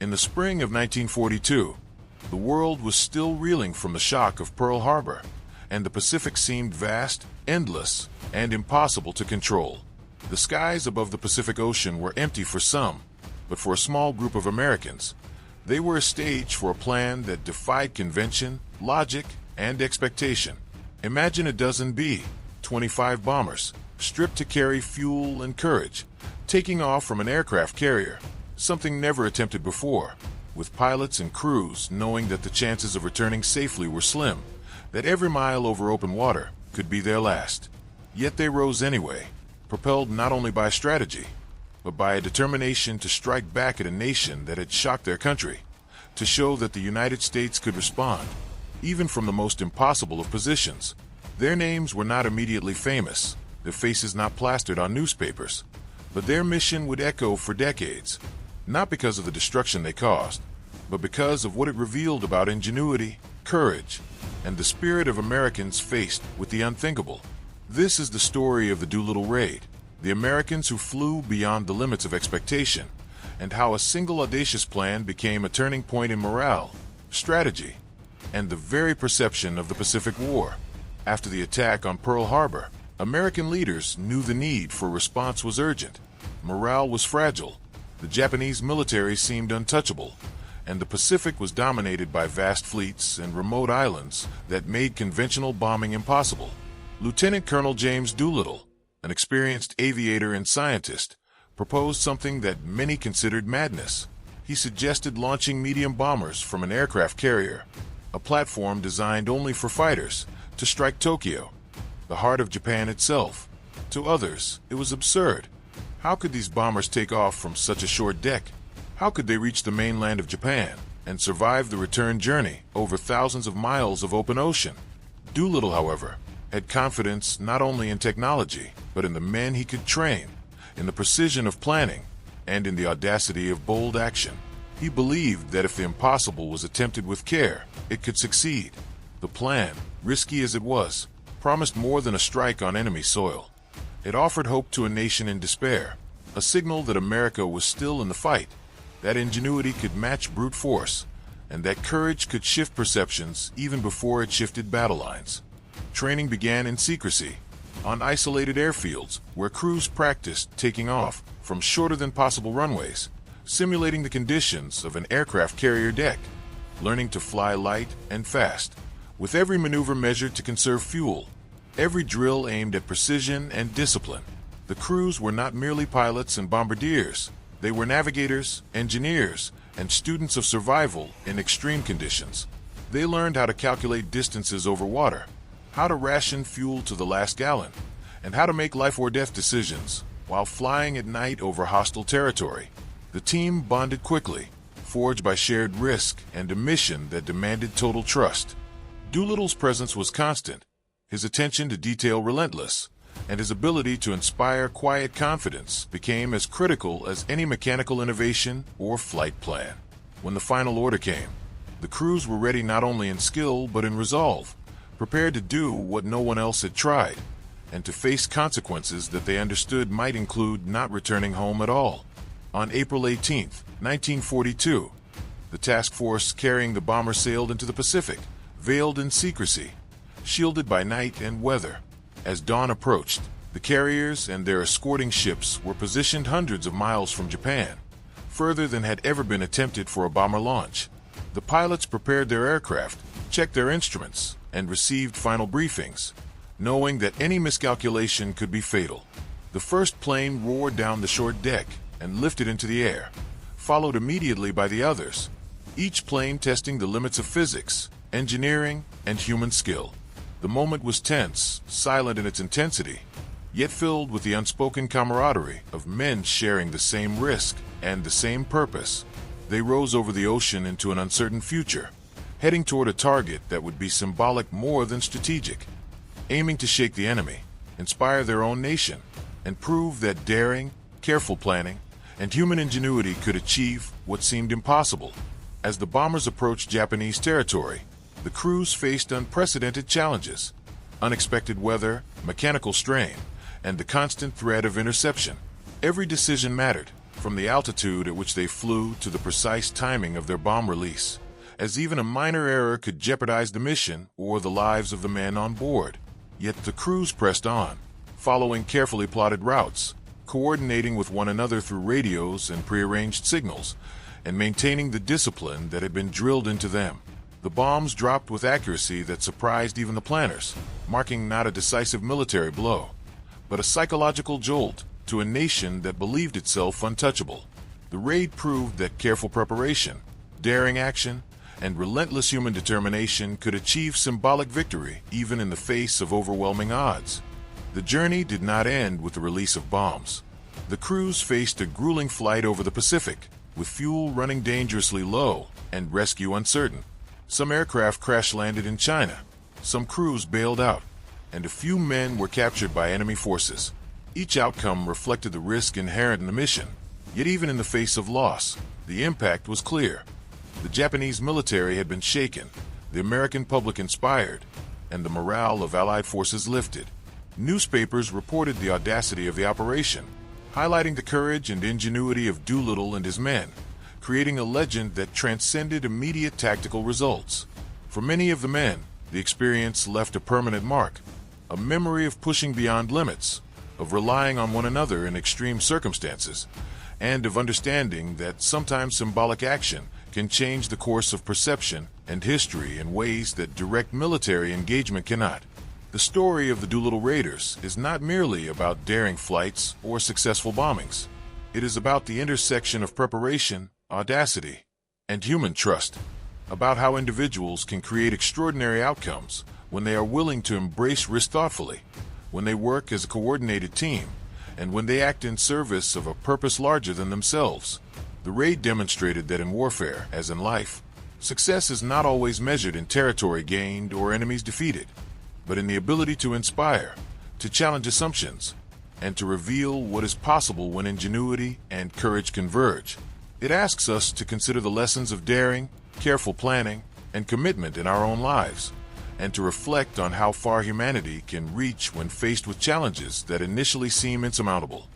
In the spring of 1942, the world was still reeling from the shock of Pearl Harbor, and the Pacific seemed vast, endless, and impossible to control. The skies above the Pacific Ocean were empty for some, but for a small group of Americans, they were a stage for a plan that defied convention, logic, and expectation. Imagine a dozen B-25 bombers, stripped to carry fuel and courage, taking off from an aircraft carrier, something never attempted before, with pilots and crews knowing that the chances of returning safely were slim, that every mile over open water could be their last. Yet they rose anyway, propelled not only by strategy, but by a determination to strike back at a nation that had shocked their country, to show that the United States could respond, even from the most impossible of positions. Their names were not immediately famous, their faces not plastered on newspapers, but their mission would echo for decades, not because of the destruction they caused, but because of what it revealed about ingenuity, courage, and the spirit of Americans faced with the unthinkable. This is the story of the Doolittle Raid, the Americans who flew beyond the limits of expectation, and how a single audacious plan became a turning point in morale, strategy, and the very perception of the Pacific War. After the attack on Pearl Harbor, American leaders knew the need for response was urgent. Morale was fragile, the Japanese military seemed untouchable, and the Pacific was dominated by vast fleets and remote islands that made conventional bombing impossible. Lieutenant Colonel James Doolittle, an experienced aviator and scientist, proposed something that many considered madness. He suggested launching medium bombers from an aircraft carrier, a platform designed only for fighters, to strike Tokyo, the heart of Japan itself. To others, it was absurd. How could these bombers take off from such a short deck? How could they reach the mainland of Japan and survive the return journey over thousands of miles of open ocean? Doolittle, however, had confidence not only in technology, but in the men he could train, in the precision of planning, and in the audacity of bold action. He believed that if the impossible was attempted with care, it could succeed. The plan, risky as it was, promised more than a strike on enemy soil. It offered hope to a nation in despair, a signal that America was still in the fight, that ingenuity could match brute force, and that courage could shift perceptions even before it shifted battle lines. Training began in secrecy, on isolated airfields where crews practiced taking off from shorter-than-possible runways, simulating the conditions of an aircraft carrier deck, learning to fly light and fast, with every maneuver measured to conserve fuel, every drill aimed at precision and discipline. The crews were not merely pilots and bombardiers. They were navigators, engineers, and students of survival in extreme conditions. They learned how to calculate distances over water, how to ration fuel to the last gallon, and how to make life-or-death decisions while flying at night over hostile territory. The team bonded quickly, forged by shared risk and a mission that demanded total trust. Doolittle's presence was constant, his attention to detail relentless, and his ability to inspire quiet confidence became as critical as any mechanical innovation or flight plan. When the final order came, the crews were ready not only in skill but in resolve, prepared to do what no one else had tried, and to face consequences that they understood might include not returning home at all. On April 18, 1942, the task force carrying the bomber sailed into the Pacific, veiled in secrecy, shielded by night and weather. As dawn approached, the carriers and their escorting ships were positioned hundreds of miles from Japan, further than had ever been attempted for a bomber launch. The pilots prepared their aircraft, checked their instruments, and received final briefings, knowing that any miscalculation could be fatal. The first plane roared down the short deck and lifted into the air, followed immediately by the others, each plane testing the limits of physics, engineering, and human skill. The moment was tense, silent in its intensity, yet filled with the unspoken camaraderie of men sharing the same risk and the same purpose. They rose over the ocean into an uncertain future, heading toward a target that would be symbolic more than strategic, aiming to shake the enemy, inspire their own nation, and prove that daring, careful planning, and human ingenuity could achieve what seemed impossible. As the bombers approached Japanese territory, the crews faced unprecedented challenges: unexpected weather, mechanical strain, and the constant threat of interception. Every decision mattered, from the altitude at which they flew to the precise timing of their bomb release, as even a minor error could jeopardize the mission or the lives of the men on board. Yet the crews pressed on, following carefully plotted routes, coordinating with one another through radios and prearranged signals, and maintaining the discipline that had been drilled into them. The bombs dropped with accuracy that surprised even the planners, marking not a decisive military blow, but a psychological jolt to a nation that believed itself untouchable. The raid proved that careful preparation, daring action, and relentless human determination could achieve symbolic victory even in the face of overwhelming odds. The journey did not end with the release of bombs. The crews faced a grueling flight over the Pacific, with fuel running dangerously low and rescue uncertain. Some aircraft crash-landed in China, some crews bailed out, and a few men were captured by enemy forces. Each outcome reflected the risk inherent in the mission, yet even in the face of loss, the impact was clear. The Japanese military had been shaken, the American public inspired, and the morale of Allied forces lifted. Newspapers reported the audacity of the operation, highlighting the courage and ingenuity of Doolittle and his men, creating a legend that transcended immediate tactical results. For many of the men, the experience left a permanent mark, a memory of pushing beyond limits, of relying on one another in extreme circumstances, and of understanding that sometimes symbolic action can change the course of perception and history in ways that direct military engagement cannot. The story of the Doolittle Raiders is not merely about daring flights or successful bombings. It is about the intersection of preparation, audacity, and human trust, about how individuals can create extraordinary outcomes when they are willing to embrace risk thoughtfully, when they work as a coordinated team, and when they act in service of a purpose larger than themselves. The raid demonstrated that in warfare, as in life, success is not always measured in territory gained or enemies defeated, but in the ability to inspire, to challenge assumptions, and to reveal what is possible when ingenuity and courage converge. It asks us to consider the lessons of daring, careful planning, and commitment in our own lives, and to reflect on how far humanity can reach when faced with challenges that initially seem insurmountable.